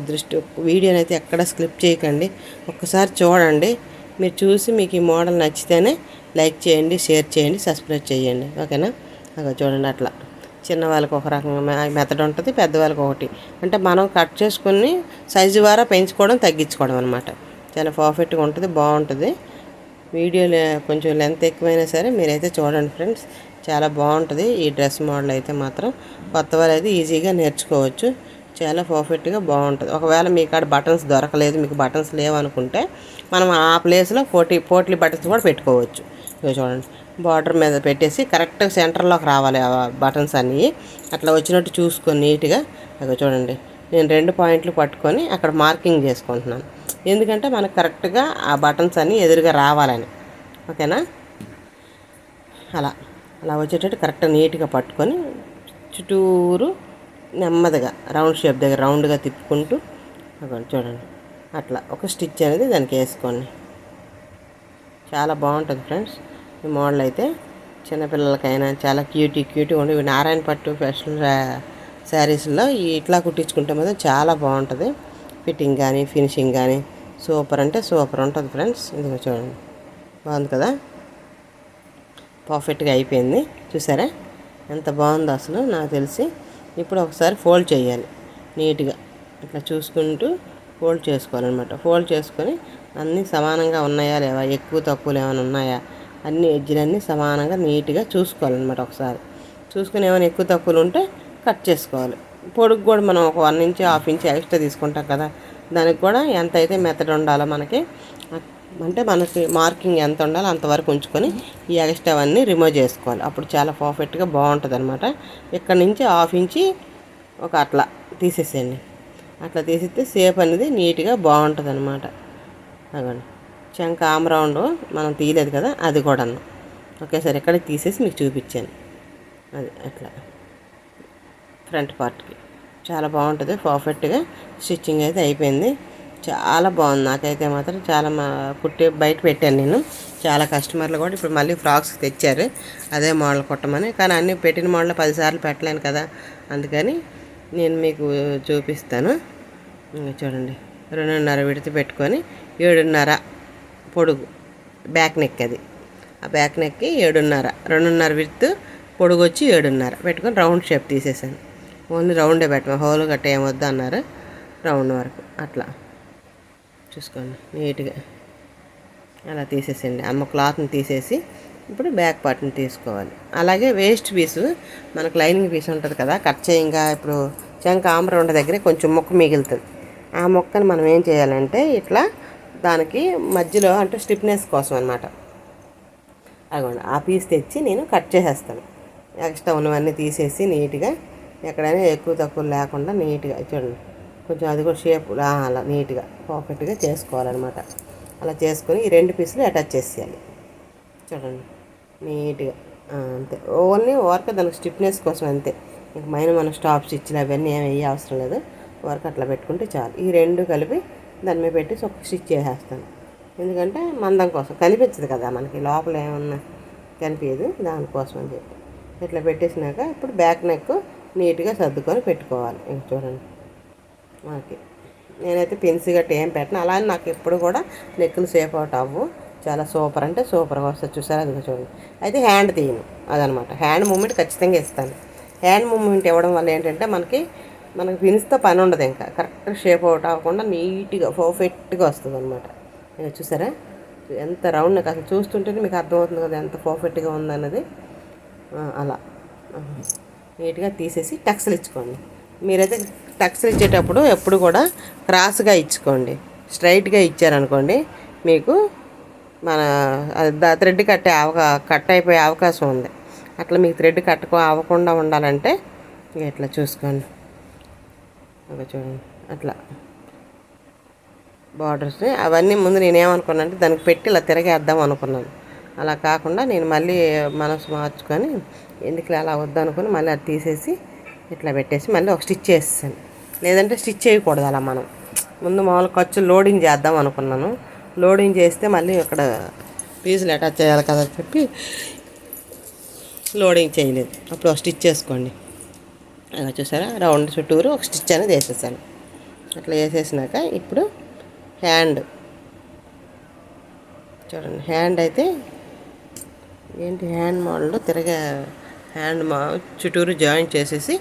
వీడియోని అయితే ఎక్కడ స్కిప్ చేయకండి, ఒక్కసారి చూడండి. మీరు చూసి మీకు ఈ మోడల్ నచ్చితేనే లైక్ చేయండి, షేర్ చేయండి, సబ్స్క్రైబ్ చేయండి. ఓకేనా? అలా చూడండి, అట్లా చిన్నవాళ్ళకి ఒక రకంగా మెథడ్ ఉంటుంది, పెద్దవాళ్ళకి ఒకటి. అంటే మనం కట్ చేసుకుని సైజు ద్వారా పెంచుకోవడం తగ్గించుకోవడం అనమాట. చాలా పర్ఫెక్ట్గా ఉంటుంది, బాగుంటుంది. వీడియో కొంచెం లెంత్ ఎక్కువైనా సరే మీరైతే చూడండి ఫ్రెండ్స్, చాలా బాగుంటుంది. ఈ డ్రెస్ మోడల్ అయితే మాత్రం కొత్త వాళ్ళు అయితే ఈజీగా నేర్చుకోవచ్చు, చాలా పర్ఫెక్ట్గా బాగుంటుంది. ఒకవేళ మీ కాడ బటన్స్ దొరకలేదు, మీకు బటన్స్ లేవనుకుంటే మనం ఆ ప్లేస్లో పోట్లీ బటన్స్ కూడా పెట్టుకోవచ్చు. ఇక చూడండి, బార్డర్ మీద పెట్టేసి కరెక్ట్గా సెంటర్లోకి రావాలి ఆ బటన్స్ అన్నీ. అట్లా వచ్చినట్టు చూసుకొని నీట్గా అక్కడ చూడండి, నేను 2 పాయింట్లు పట్టుకొని అక్కడ మార్కింగ్ చేసుకుంటున్నాను. ఎందుకంటే మనకు కరెక్ట్గా ఆ బటన్స్ అన్నీ ఎదురుగా రావాలని. ఓకేనా? అలా అలా వచ్చేటట్టు కరెక్ట్గా నీట్గా పట్టుకొని చుట్టూరు నెమ్మదిగా రౌండ్ షేప్ దగ్గర రౌండ్గా తిప్పుకుంటూ చూడండి అట్లా ఒక స్టిచ్ అనేది దానికి వేసుకోండి. చాలా బాగుంటుంది ఫ్రెండ్స్ ఈ మోడల్ అయితే. చిన్నపిల్లలకైనా చాలా క్యూట్గా ఉండి నారాయణ పట్టు స్పెషల్ శారీస్లో ఇట్లా కుట్టించుకుంటే మాత్రం చాలా బాగుంటుంది. ఫిట్టింగ్ కానీ ఫినిషింగ్ కానీ సూపర్ అంటే సూపర్ ఉంటుంది ఫ్రెండ్స్. ఇది చూడండి, బాగుంది కదా, పర్ఫెక్ట్గా అయిపోయింది. చూసారా ఎంత బాగుందో అసలు నాకు తెలిసి. ఇప్పుడు ఒకసారి ఫోల్డ్ చేయాలి నీట్గా, ఇట్లా చూసుకుంటూ ఫోల్డ్ చేసుకోవాలన్నమాట. ఫోల్డ్ చేసుకొని అన్నీ సమానంగా ఉన్నాయా లేవా, ఎక్కువ తక్కువలు ఏమైనా ఉన్నాయా, అన్ని ఎడ్జ్లన్నీ సమానంగా నీట్గా చూసుకోవాలన్నమాట. ఒకసారి చూసుకొని ఏమైనా ఎక్కువ తక్కువలు ఉంటే కట్ చేసుకోవాలి. పొడుగు కూడా మనం ఒక 1 ఇంచ్ 1/2 ఇంచ్ ఎక్స్ట్రా తీసుకుంటాం కదా, దానికి కూడా ఎంత అయితే మెథడ్ ఉండాలో మనకి, అంటే మనకి మార్కింగ్ ఎంత ఉండాలో అంతవరకు ఉంచుకొని ఈ ఎక్స్ట్రా అవన్నీ రిమూవ్ చేసుకోవాలి. అప్పుడు చాలా పర్ఫెక్ట్గా బాగుంటుంది అనమాట. ఇక్కడ నుంచి 1/2 ఇంచ్ ఒక అట్లా తీసేసేయండి. అట్లా తీసిస్తే షేప్ అనేది నీట్గా బాగుంటుంది అనమాట. అదండి చంక ఆమ్ రౌండ్ మనం తీయలేదు కదా, అది కూడా ఒకేసారి ఎక్కడికి తీసేసి మీకు చూపించాను. అది అట్లా ఫ్రంట్ పార్ట్కి చాలా బాగుంటుంది. పర్ఫెక్ట్గా స్టిచ్చింగ్ అయితే అయిపోయింది. చాలా బాగుంది. నాకైతే మాత్రం చాలా కుట్టి బయట పెట్టాను నేను. చాలా కస్టమర్లు కూడా ఇప్పుడు మళ్ళీ ఫ్రాక్స్ తెచ్చారు అదే మోడల్ కుట్టమని. కానీ అన్నీ పెట్టిన మోడల్ 10 సార్లు పెట్టలేను కదా, అందుకని నేను మీకు చూపిస్తాను. చూడండి 2.5 విడత పెట్టుకొని 7.5 పొడుగు బ్యాక్ నెక్, అది ఆ బ్యాక్ నెక్కి 7.5, 2.5 విడత పొడుగు వచ్చి 7.5 పెట్టుకొని రౌండ్ షేప్ తీసేసాను. ఓన్లీ రౌండే పెట్టాము, హోల్ గట్ట ఏమొద్దు అన్నారు, రౌండ్ వరకు అట్లా చూసుకోండి నీట్గా అలా తీసేసండి. అమ్మ క్లాత్ని తీసేసి ఇప్పుడు బ్యాక్ పార్ట్ని తీసుకోవాలి. అలాగే వేస్ట్ పీసు మనకు లైనింగ్ పీస్ ఉంటుంది కదా, కట్ చేయంగా ఇప్పుడు చంక ఆమ్రౌండ్ దగ్గర కొంచెం మొక్క మిగులుతుంది. ఆ మొక్కను మనం ఏం చేయాలంటే ఇట్లా దానికి మధ్యలో అంటే స్టిఫ్నెస్ కోసం అనమాట, అదిగోండి ఆ పీస్ తెచ్చి నేను కట్ చేసేస్తాను. ఎక్స్ట్రా ఉన్నవన్నీ తీసేసి నీట్గా ఎక్కడైనా ఎక్కువ తక్కువ లేకుండా నీట్గా చూడండి, కొంచెం అది కూడా షేప్ అలా నీట్గా పర్ఫెక్ట్గా చేసుకోవాలన్నమాట. అలా చేసుకొని ఈ 2 పీసులు అటాచ్ చేసేయాలి. చూడండి నీట్గా అంతే, ఓన్లీ వర్క్ దానికి స్టిఫ్నెస్ కోసం అంతే. ఇంక మనం స్టాప్ స్టిచ్లు అవన్నీ ఏమి వేయ అవసరం లేదు, వర్క్ అట్లా పెట్టుకుంటే చాలు. ఈ 2 కలిపి దాని మీద పెట్టి ఒక స్టిచ్ చేసేస్తాను. ఎందుకంటే మందం కోసం కనిపించదు కదా మనకి, లోపల ఏమన్నా కనిపించదు, దానికోసం అని చెప్పి ఇట్లా పెట్టేసినాక ఇప్పుడు బ్యాక్ నెక్ నీట్గా సర్దుకొని పెట్టుకోవాలి. ఇంక చూడండి మనకి నేనైతే పెన్సి గట్టి ఏం పెట్టను, అలానే నాకు ఎప్పుడు కూడా నెక్కులు సేఫ్ అవుట్ అవ్వు, చాలా సూపర్ అంటే సూపర్గా వస్తుంది. చూసారా అది చూడండి. అయితే హ్యాండ్ తీయను, అదనమాట. హ్యాండ్ మూమెంట్ ఖచ్చితంగా ఇస్తాను. హ్యాండ్ మూమెంట్ ఇవ్వడం వల్ల ఏంటంటే మనకి పిన్స్తో పని ఉండదు, ఇంకా కరెక్ట్ షేప్ అవుట్ అవ్వకుండా నీట్గా పర్ఫెక్ట్గా వస్తుంది అనమాట. ఇంకా చూసారా ఎంత రౌండ్, నాకు అసలు చూస్తుంటేనే మీకు అర్థమవుతుంది కదా ఎంత పర్ఫెక్ట్గా ఉందన్నది. అలా నీట్గా తీసేసి టక్స్లు ఇచ్చుకోండి. మీరైతే టక్స్లు ఇచ్చేటప్పుడు ఎప్పుడు కూడా క్రాస్గా ఇచ్చుకోండి. స్ట్రైట్గా ఇచ్చారనుకోండి మీకు మన థ్రెడ్ కట్ అయిపోయే అవకాశం ఉంది. అట్లా మీకు థ్రెడ్ అవ్వకుండా ఉండాలంటే ఇట్లా చూసుకోండి. ఒక చూడండి అట్లా బార్డర్స్ అవన్నీ ముందు నేనేమనుకున్నానంటే దానికి పెట్టి ఇలా తిరగేద్దాం అనుకున్నాను. అలా కాకుండా నేను మళ్ళీ మనసు మార్చుకొని ఎందుకు అలా వద్దనుకుని మళ్ళీ అది తీసేసి ఇట్లా పెట్టేసి మళ్ళీ ఒక స్టిచ్ చేసేసాను. లేదంటే స్టిచ్ చేయకూడదు అలా, మనం ముందు మామూలు ఖర్చు లోడింగ్ చేద్దాం అనుకున్నాను. లోడింగ్ చేస్తే మళ్ళీ ఇక్కడ పీసులు అటాచ్ చేయాలి కదా అని చెప్పి లోడింగ్ చేయలేదు. అప్పుడు ఒక స్టిచ్ చేసుకోండి. అలా చూసారా రౌండ్ చుట్టూరు ఒక స్టిచ్ అనేది వేసేసాను. అట్లా వేసేసినాక ఇప్పుడు హ్యాండ్ చూడండి. హ్యాండ్ అయితే ఏంటి హ్యాండ్ మోడల్ హ్యాండ్ చుట్టూరు జాయింట్ చేసేసి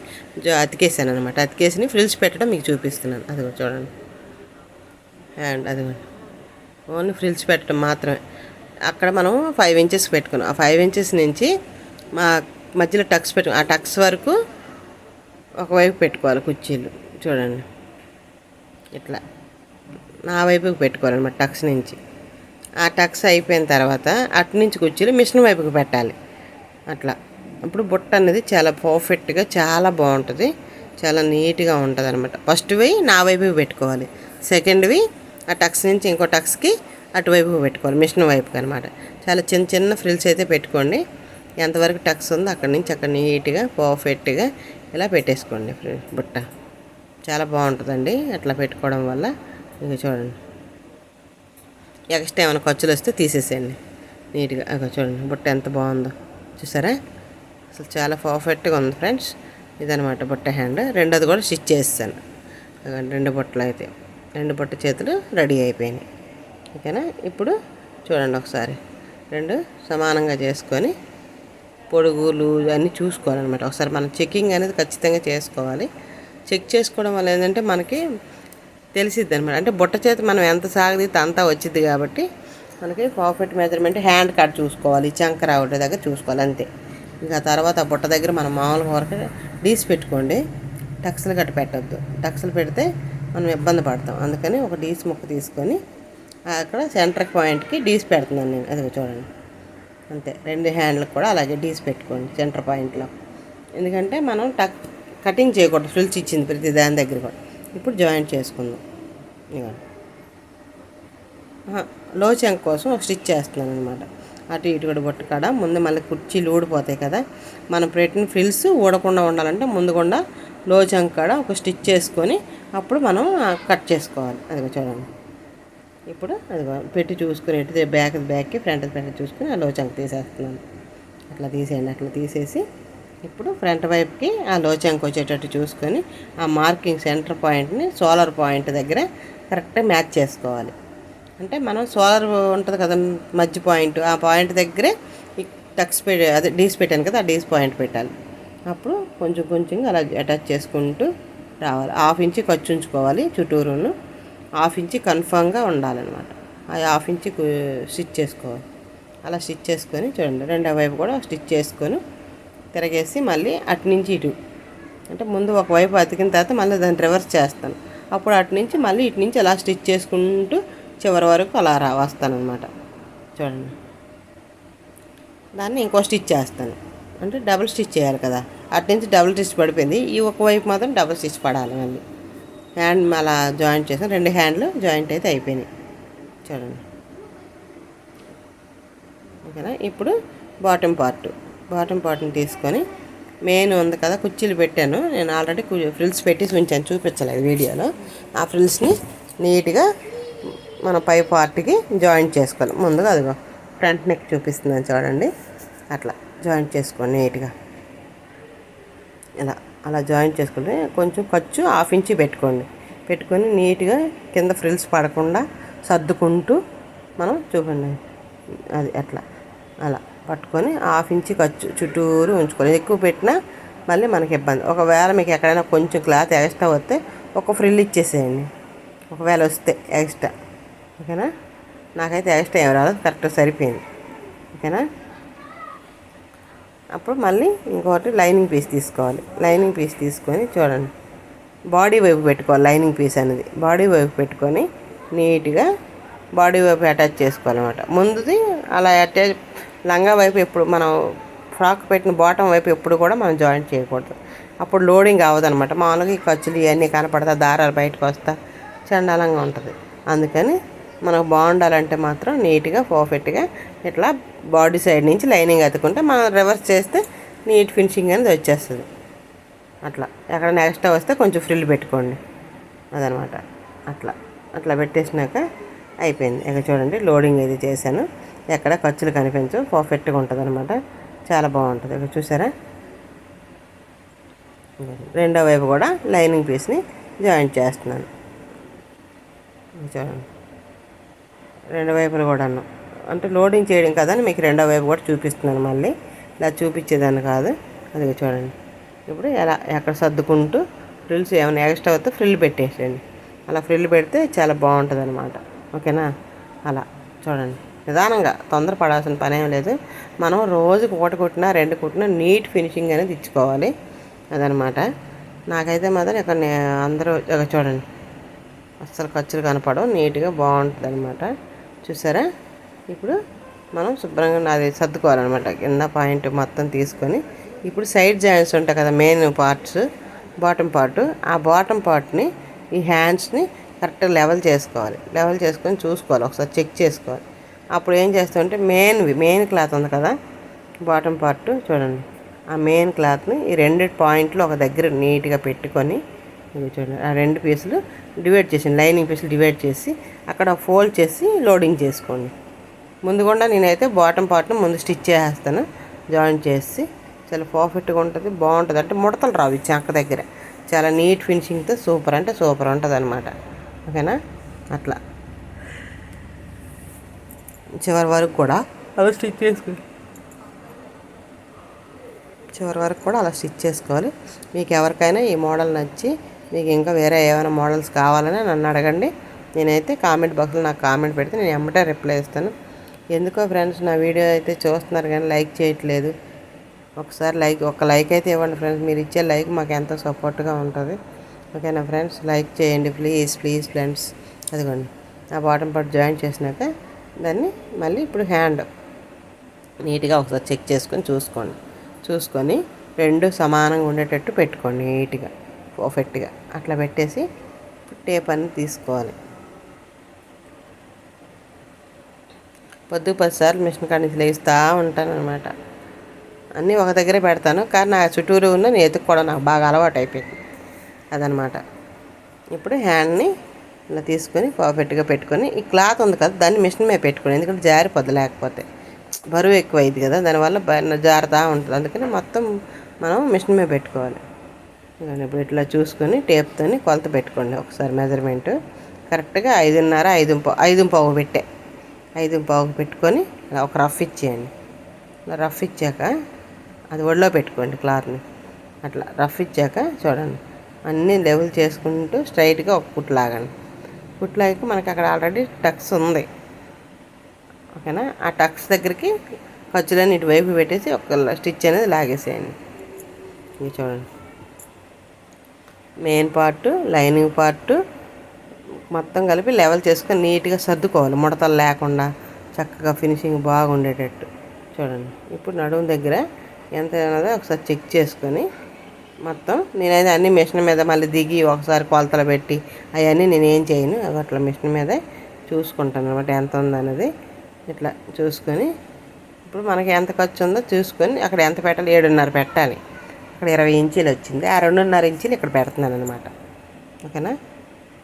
అతికేసాను అనమాట. అతికేసి ఫ్రిల్స్ పెట్టడం మీకు చూపిస్తున్నాను. అదిగో చూడండి హ్యాండ్, అదిగో ఓన్లీ ఫ్రిల్స్ పెట్టడం మాత్రమే. అక్కడ మనం 5 ఇంచెస్ పెట్టుకున్నాం. ఆ 5 ఇంచెస్ నుంచి మా మధ్యలో టక్స్ ఆ టక్స్ వరకు ఒకవైపు పెట్టుకోవాలి కుర్చీలు. చూడండి ఇట్లా నా వైపుకి పెట్టుకోవాలన్నమాట టక్స్ నుంచి. ఆ టక్స్ అయిపోయిన తర్వాత అటు నుంచి కుర్చీలు మిషన్ వైపుకి పెట్టాలి. అట్లా అప్పుడు బుట్ట అనేది చాలా పర్ఫెక్ట్గా చాలా బాగుంటుంది, చాలా నీట్గా ఉంటుంది అనమాట. ఫస్ట్వి నా వైపుకి పెట్టుకోవాలి, సెకండ్వి ఆ టక్స్ నుంచి ఇంకో టక్స్కి అటువైపుకి పెట్టుకోవాలి, మిషన్ వైపుకి అనమాట. చాలా చిన్న చిన్న ఫ్రిల్స్ అయితే పెట్టుకోండి. ఎంతవరకు టక్స్ ఉందో అక్కడి నుంచి అక్కడ నీట్గా పర్ఫెక్ట్గా ఇలా పెట్టేసుకోండి. బుట్ట చాలా బాగుంటుందండి అట్లా పెట్టుకోవడం వల్ల. ఇక చూడండి, ఎక్స్ట్రా ఏమైనా ఖర్చులు వస్తే తీసేసేయండి నీట్గా. అక్కడ చూడండి బుట్ట ఎంత బాగుందో చూసారా, అసలు చాలా పర్ఫెక్ట్గా ఉంది ఫ్రెండ్స్. ఇదనమాట బుట్ట హ్యాండ్. రెండోది కూడా స్టిచ్ చేస్తాను. రెండు బుట్టలు అయితే, రెండు బుట్ట చేతులు రెడీ అయిపోయినాయి. ఓకేనా. ఇప్పుడు చూడండి ఒకసారి రెండు సమానంగా చేసుకొని పొడుగులు అన్నీ చూసుకోవాలన్నమాట. ఒకసారి మనం చెకింగ్ అనేది ఖచ్చితంగా చేసుకోవాలి. చెక్ చేసుకోవడం వల్ల ఏంటంటే మనకి తెలిసిద్ది అనమాట. అంటే బుట్ట చేతి మనం ఎంత సాగదీతే అంతా వచ్చింది కాబట్టి మనకి పర్ఫెక్ట్ మెజర్మెంట్. హ్యాండ్ కట్ చూసుకోవాలి, చంకర ఒకటి దగ్గర చూసుకోవాలి అంతే. ఇంకా తర్వాత బుట్ట దగ్గర మనం మామూలుగా వరకు డీస్ పెట్టుకోండి, టక్స్లు గట్ట పెట్టద్దు. టక్స్లు పెడితే మనం ఇబ్బంది పడతాం. అందుకని ఒక డీస్ ముక్క తీసుకొని అక్కడ సెంటర్ పాయింట్కి డీస్ పెడుతున్నాను నేను. అది చూడండి అంతే. రెండు హ్యాండ్లకు కూడా అలాగే డీస్ పెట్టుకోండి సెంటర్ పాయింట్లో. ఎందుకంటే మనం కటింగ్ చేయకూడదు, ఫ్రిల్స్ ఇచ్చింది ప్రతి దాని దగ్గర కూడా. ఇప్పుడు జాయింట్ చేసుకుందాం. ఇవ్వండి లో చెంక్ కోసం ఒక స్టిచ్ చేస్తున్నాను అనమాట. అటు ఇటు కూడా బొట్టు కాడ ముందు మళ్ళీ కుర్చీలు ఊడిపోతాయి కదా, మనం పెట్టిన ఫ్రిల్స్ ఊడకుండా ఉండాలంటే ముందుకుండా లో చెంక్ కాడ ఒక స్టిచ్ చేసుకొని అప్పుడు మనం కట్ చేసుకోవాలి. అది చూడండి. ఇప్పుడు అది పెట్టి చూసుకుని ఎటు బ్యాక్కి ఫ్రంట్ చూసుకుని ఆ లో చెంక్ తీసేస్తున్నాను. అట్లా తీసేయండి. అట్లా తీసేసి ఇప్పుడు ఫ్రంట్ వైపుకి ఆ లో చెంక్ వచ్చేటట్టు చూసుకొని ఆ మార్కింగ్ సెంటర్ పాయింట్ని సోలార్ పాయింట్ దగ్గర కరెక్ట్గా మ్యాచ్ చేసుకోవాలి. అంటే మనం సోలార్ ఉంటుంది కదా మధ్య పాయింట్, ఆ పాయింట్ దగ్గరే టక్స్ అదే డీస్ పెట్టాను కదా, ఆ డీస్ పాయింట్ పెట్టాలి. అప్పుడు కొంచెం కొంచెంగా అలా అటాచ్ చేసుకుంటూ రావాలి. 1/2 ఇంచ్ ఖర్చు ఉంచుకోవాలి చుట్టూరును, 1/2 ఇంచ్ కన్ఫామ్గా ఉండాలన్నమాట. ఆ 1/2 ఇంచ్ స్టిచ్ చేసుకోవాలి. అలా స్టిచ్ చేసుకొని చూడండి రెండో వైపు కూడా స్టిచ్ చేసుకొని తిరగేసి మళ్ళీ అటు నుంచి ఇటు, అంటే ముందు ఒకవైపు అతికిన తర్వాత మళ్ళీ దాన్ని రివర్స్ చేస్తాను. అప్పుడు అటు నుంచి మళ్ళీ ఇటు నుంచి అలా స్టిచ్ చేసుకుంటూ చివరి వరకు అలా వస్తానమాట. చూడండి దాన్ని ఇంకో స్టిచ్ చేస్తాను, అంటే డబుల్ స్టిచ్ చేయాలి కదా. అటు నుంచి డబుల్ స్టిచ్ పడిపోయింది, ఈ ఒకవైపు మాత్రం డబుల్ స్టిచ్ పడాలి. మళ్ళీ హ్యాండ్ అలా జాయింట్ చేసాను, రెండు హ్యాండ్లు జాయింట్ అయితే అయిపోయినాయి. చూడండి ఓకేనా. ఇప్పుడు బాటమ్ పార్ట్ని తీసుకొని మెయిన్ ఉంది కదా కుర్చీలు పెట్టాను నేను ఆల్రెడీ, ఫ్రిల్స్ పెట్టి ఉంచాను, చూపించలేదు వీడియోలో. ఆ ఫ్రిల్స్ని నీట్గా మన పై పార్ట్కి జాయింట్ చేసుకోవాలి. ముందుగా అదిగో ఫ్రంట్ నెక్ చూపిస్తున్నాను చూడండి, అట్లా జాయింట్ చేసుకోండి నీట్గా. ఇలా అలా జాయింట్ చేసుకుంటే కొంచెం ఖర్చు 1/2 ఇంచ్ పెట్టుకొని నీట్గా కింద ఫ్రిల్స్ పడకుండా సర్దుకుంటూ మనం చూడండి అది అట్లా అలా పట్టుకొని 1/2 ఇంచ్ ఖర్చు చుట్టూరు ఉంచుకొని. ఎక్కువ పెట్టినా మళ్ళీ మనకి ఇబ్బంది. ఒకవేళ మీకు ఎక్కడైనా కొంచెం క్లాత్ ఎక్స్ట్రా వస్తే ఒక ఫ్రిల్ ఇచ్చేసేయండి, ఒకవేళ వస్తే ఎక్స్ట్రా. ఓకేనా. నాకైతే ఎక్స్ట్రా ఏం రాదు, కరెక్ట్గా సరిపోయింది. ఓకేనా. అప్పుడు మళ్ళీ ఇంకోటి లైనింగ్ పీస్ తీసుకోవాలి. లైనింగ్ పీస్ తీసుకొని చూడండి బాడీ వైపు పెట్టుకోవాలి. లైనింగ్ పీస్ అనేది బాడీ వైపు పెట్టుకొని నీట్గా బాడీ వైపు అటాచ్ చేసుకోవాలన్నమాట. ముందుది అలా అటాచ్, లంగా వైపు ఎప్పుడు మనం ఫ్రాక్ పెట్టిన బాటమ్ వైపు ఎప్పుడు కూడా మనం జాయింట్ చేయకూడదు, అప్పుడు లోడింగ్ అవ్వదన్నమాట. మామూలుగా ఈ ఖర్చులు ఇవన్నీ కనపడతా, దారాలు బయటకు వస్తా చండాలంగా ఉంటుంది. అందుకని మనకు బాగుండాలంటే మాత్రం నీట్గా పర్ఫెక్ట్గా ఇట్లా బాడీ సైడ్ నుంచి లైనింగ్ అతుకుంటే మనం రివర్స్ చేస్తే నీట్ ఫినిషింగ్ అనేది వచ్చేస్తుంది. అట్లా ఎక్కడైనా ఎక్స్ట్రా వస్తే కొంచెం ఫ్రిల్ పెట్టుకోండి, అదనమాట. అట్లా పెట్టేసినాక అయిపోయింది. ఇక చూడండి లోడింగ్ ఇది చేశాను, ఎక్కడ ఖర్చులు కనిపించవు, పర్ఫెక్ట్గా ఉంటుంది అనమాట, చాలా బాగుంటుంది. ఇక చూసారా. రెండో వైపు కూడా లైనింగ్ పీస్ని జాయింట్ చేస్తున్నాను. చూడండి రెండు వైపులు కూడాను, అంటే లోడింగ్ చేయడం కదని మీకు రెండో వైపు కూడా చూపిస్తున్నాను. మళ్ళీ ఇలా చూపించేదాన్ని కాదు. అది చూడండి. ఇప్పుడు ఎలా ఎక్కడ సర్దుకుంటూ ఫ్రిల్స్ ఏమైనా ఎక్స్ట్రా వస్తే ఫ్రిల్ పెట్టేసేయండి. అలా ఫ్రిల్ పెడితే చాలా బాగుంటుంది అనమాట. ఓకేనా. అలా చూడండి నిదానంగా, తొందర పడాల్సిన పని ఏం లేదు. మనం రోజుకి ఒకటి కుట్టినా రెండు కుట్టినా నీట్ ఫినిషింగ్ అనేది ఇచ్చుకోవాలి, అదనమాట. నాకైతే మాత్రం ఇక్కడ అందరూ చూడండి అస్సలు ఖర్చులు కనపడవు, నీట్గా బాగుంటుంది అనమాట. చూసారా ఇప్పుడు మనం శుభ్రంగా అది సర్దుకోవాలన్నమాట. కింద పాయింట్ మొత్తం తీసుకొని ఇప్పుడు సైడ్ జాయింట్స్ ఉంటాయి కదా, మెయిన్ పార్ట్స్, బాటమ్ పార్ట్, ఆ బాటమ్ పార్ట్ని ఈ హ్యాండ్స్ని కరెక్ట్గా లెవెల్ చేసుకోవాలి. లెవెల్ చేసుకొని చూసుకోవాలి, ఒకసారి చెక్ చేసుకోవాలి. అప్పుడు ఏం చేస్తామంటే మెయిన్ క్లాత్ ఉంది కదా బాటమ్ పార్ట్, చూడండి ఆ మెయిన్ క్లాత్ని ఈ రెండు పాయింట్లు ఒక దగ్గర నీట్గా పెట్టుకొని, ఇవి చూడండి ఆ రెండు పీసులు డివైడ్ చేసి, లైనింగ్ పీసులు డివైడ్ చేసి అక్కడ ఫోల్డ్ చేసి లోడింగ్ చేసుకోండి. ముందుకుండా నేనైతే బాటమ్ పార్ట్ని ముందు స్టిచ్ చేసేస్తాను, జాయిన్ చేసి. చాలా పర్ఫెక్ట్గా ఉంటుంది, బాగుంటుంది. అంటే ముడతలు రావు ఈ చంక దగ్గర. చాలా నీట్ ఫినిషింగ్తో సూపర్ అంటే సూపర్ ఉంటుంది అనమాట. ఓకేనా? అట్లా చివరి వరకు కూడా అలా స్టిచ్ చేసుకోవాలి. చివరి వరకు కూడా అలా స్టిచ్ చేసుకోవాలి. మీకు ఎవరికైనా ఈ మోడల్ నచ్చి మీకు ఇంకా వేరే ఏమైనా మోడల్స్ కావాలని నన్ను అడగండి. నేనైతే కామెంట్ బాక్స్లో నాకు కామెంట్ పెడితే నేను ఎమ్మటే రిప్లై ఇస్తాను. ఎందుకో ఫ్రెండ్స్ నా వీడియో అయితే చూస్తున్నారు కానీ లైక్ చేయట్లేదు. ఒకసారి ఒక లైక్ అయితే ఇవ్వండి ఫ్రెండ్స్. మీరు ఇచ్చే లైక్ మాకు ఎంతో సపోర్ట్గా ఉంటుంది. ఓకేనా ఫ్రెండ్స్? లైక్ చేయండి ప్లీజ్ ఫ్రెండ్స్. అదిగోండి ఆ బాటమ్ పార్ట్ జాయిన్ చేసినాక దాన్ని మళ్ళీ ఇప్పుడు హ్యాండ్ నీట్గా ఒకసారి చెక్ చేసుకొని చూసుకొని రెండు సమానంగా ఉండేటట్టు పెట్టుకోండి నీట్గా పర్ఫెక్ట్గా. అట్లా పెట్టేసి టేప్ అన్ని తీసుకోవాలి. పొద్దు 10 సార్లు మిషన్ కాడ నుంచి లేస్తూ ఉంటాను అనమాట. అన్నీ ఒక దగ్గరే పెడతాను, కానీ నా చుట్టూరు ఉన్న నేను ఎత్తుక్కోవడం నాకు బాగా అలవాటు అయిపోయింది అదనమాట. ఇప్పుడు హ్యాండ్ని ఇలా తీసుకొని పర్ఫెక్ట్గా పెట్టుకొని, ఈ క్లాత్ ఉంది కదా దాన్ని మిషన్ మీద పెట్టుకోండి. ఎందుకంటే జారిపోద్ది, లేకపోతే బరువు ఎక్కువ అయింది కదా, దానివల్ల జారుతూ ఉంటుంది. అందుకని మొత్తం మనం మిషన్ మీద పెట్టుకోవాలి. ఇప్పుడు ఇట్లా చూసుకొని టేప్తోని కొలత పెట్టుకోండి ఒకసారి. మెజర్మెంట్ కరెక్ట్గా 5:30, 5:15 పెట్టే 5:15 పెట్టుకొని ఇలా ఒక రఫ్ ఇచ్చేయండి. ఇలా రఫ్ ఇచ్చాక అది ఒళ్ళో పెట్టుకోండి క్లాత్ని. అట్లా రఫ్ ఇచ్చాక చూడండి అన్నీ లెవెల్ చేసుకుంటూ స్ట్రైట్గా ఒక కుట్లు లాగండి. కుట్లాగి మనకి అక్కడ ఆల్రెడీ టక్స్ ఉంది. ఓకేనా? ఆ టక్స్ దగ్గరికి ఖర్చులన్నీ ఇటువైపు పెట్టేసి ఒక స్టిచ్ అనేది లాగేసేయండి. ఇది చూడండి మెయిన్ పార్టు, లైనింగ్ పార్టు మొత్తం కలిపి లెవెల్ చేసుకొని నీట్గా సర్దుకోవాలి, ముడతలు లేకుండా చక్కగా ఫినిషింగ్ బాగుండేటట్టు. చూడండి ఇప్పుడు నడుము దగ్గర ఎంత ఉన్నదో ఒకసారి చెక్ చేసుకొని మొత్తం. నేనైతే అన్ని మిషన్ మీద మళ్ళీ దిగి ఒకసారి కొలతలు పెట్టి అవన్నీ నేనేం చేయను. అట్లా మిషన్ మీదే చూసుకుంటాను అనమాట ఎంత ఉందన్నది. ఇట్లా చూసుకొని ఇప్పుడు మనకి ఎంత ఖర్చు ఉందో చూసుకొని అక్కడ ఎంత పెట్టాలి, 7:30 పెట్టాలి. అక్కడ 20 ఇంచీలు వచ్చింది, ఆ 2.5 ఇంచీలు ఇక్కడ పెడుతున్నాను అనమాట. ఓకేనా?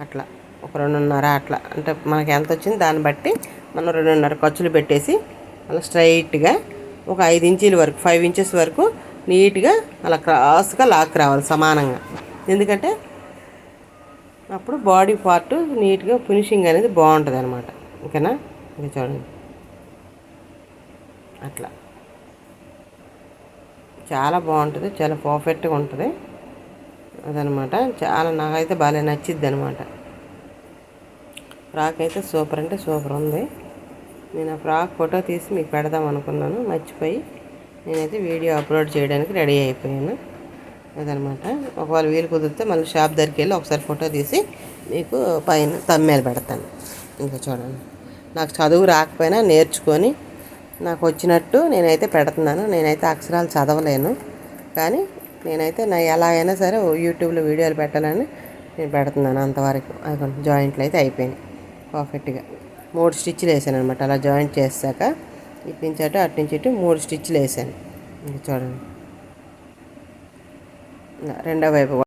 అట్లా ఒక 2.5 అట్లా అంటే మనకి ఎంత వచ్చింది దాన్ని బట్టి మనం 2.5 ఖర్చులు పెట్టేసి అలా స్ట్రైట్గా ఒక 5 ఇంచీల వరకు, 5 ఇంచెస్ వరకు నీట్గా అలా క్రాస్గా లాక్ రావాలి సమానంగా. ఎందుకంటే అప్పుడు బాడీ పార్ట్ నీట్గా ఫినిషింగ్ అనేది బాగుంటుంది అనమాట. ఓకేనా? ఇది చూడండి అట్లా చాలా బాగుంటుంది, చాలా పర్ఫెక్ట్గా ఉంటుంది అదనమాట. చాలా నాకైతే బాగా నచ్చిద్ది అనమాట. ఫ్రాక్ అయితే సూపర్ అంటే సూపర్ ఉంది. నేను ఆ ఫ్రాక్ ఫోటో తీసి మీకు పెడదాం అనుకున్నాను, మర్చిపోయి నేనైతే వీడియో అప్లోడ్ చేయడానికి రెడీ అయిపోయాను అదనమాట. ఒకవేళ వీలు కుదిరితే మళ్ళీ షాప్ దగ్గరికి వెళ్ళి ఒకసారి ఫోటో తీసి మీకు పైన తమ్మేలు పెడతాను. ఇంకా చూడండి నాకు చదువు రాకపోయినా నేర్చుకొని నాకు వచ్చినట్టు నేనైతే పెడుతున్నాను. నేనైతే అక్షరాలు చదవలేను, కానీ నేనైతే ఎలా అయినా సరే యూట్యూబ్లో వీడియోలు పెట్టాలని నేను పెడుతున్నాను అంతవరకు. అది జాయింట్లు అయితే అయిపోయినాయి పర్ఫెక్ట్గా. 3 స్టిచ్లు వేసాను అనమాట. అలా జాయింట్ చేశాక ఇటు నుంచి అటు నుంచి ఇటు 3 స్టిచ్లు వేసాను. ఇంకా చూడండి రెండో వైపు